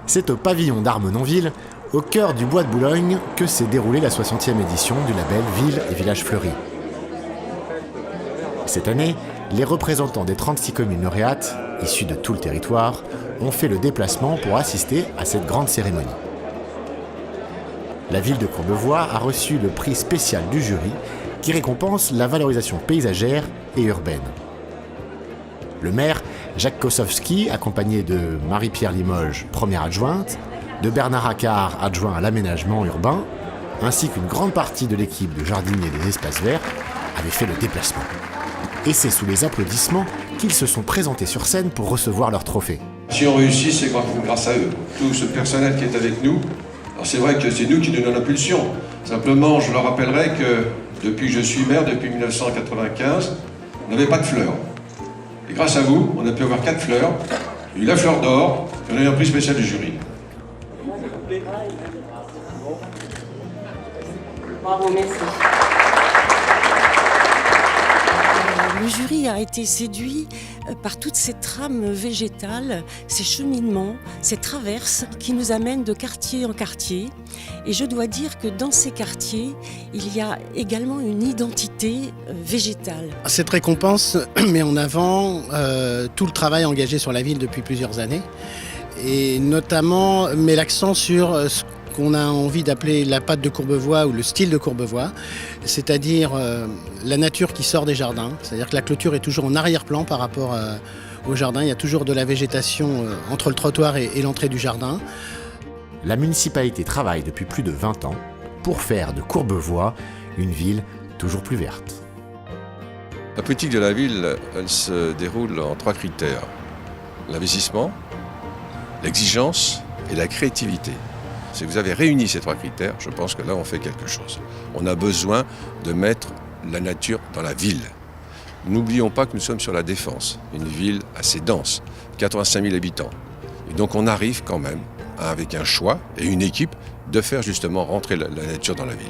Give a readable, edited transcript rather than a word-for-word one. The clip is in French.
C'est au pavillon d'Armenonville, au cœur du bois de Boulogne, que s'est déroulée la 60e édition du label Ville et Villages Fleuris. Cette année, les représentants des 36 communes lauréates, issus de tout le territoire, ont fait le déplacement pour assister à cette grande cérémonie. La ville de Courbevoie a reçu le prix spécial du jury qui récompense la valorisation paysagère et urbaine. Le maire, Jacques Kossowski, accompagné de Marie-Pierre Limoges, première adjointe, de Bernard Accard, adjoint à l'aménagement urbain, ainsi qu'une grande partie de l'équipe de jardiniers des espaces verts, avait fait le déplacement. Et c'est sous les applaudissements qu'ils se sont présentés sur scène pour recevoir leur trophée. Si on réussit, c'est grâce à eux. Tout ce personnel qui est avec nous, alors c'est vrai que c'est nous qui nous donnons l'impulsion. Simplement, je leur rappellerai que depuis que je suis maire, depuis 1995, on n'avait pas de fleurs. Et grâce à vous, on a pu avoir 4 fleurs. Il y a eu la fleur d'or, et on a eu un prix spécial du jury. Bravo, merci. Le jury a été séduit par toutes ces trames végétales, ces cheminements, ces traverses qui nous amènent de quartier en quartier. Et je dois dire que dans ces quartiers, il y a également une identité végétale. Cette récompense met en avant tout le travail engagé sur la ville depuis plusieurs années et notamment met l'accent sur ce qu'on a envie d'appeler la patte de Courbevoie ou le style de Courbevoie, c'est-à-dire la nature qui sort des jardins, c'est-à-dire que la clôture est toujours en arrière-plan par rapport au jardin, il y a toujours de la végétation entre le trottoir et l'entrée du jardin. La municipalité travaille depuis plus de 20 ans pour faire de Courbevoie une ville toujours plus verte. La politique de la ville, elle se déroule en 3 critères. L'investissement, l'exigence et la créativité. Si vous avez réuni ces 3 critères, je pense que là, on fait quelque chose. On a besoin de mettre la nature dans la ville. N'oublions pas que nous sommes sur la Défense, une ville assez dense, 85 000 habitants. Et donc on arrive quand même, avec un choix et une équipe, de faire justement rentrer la nature dans la ville.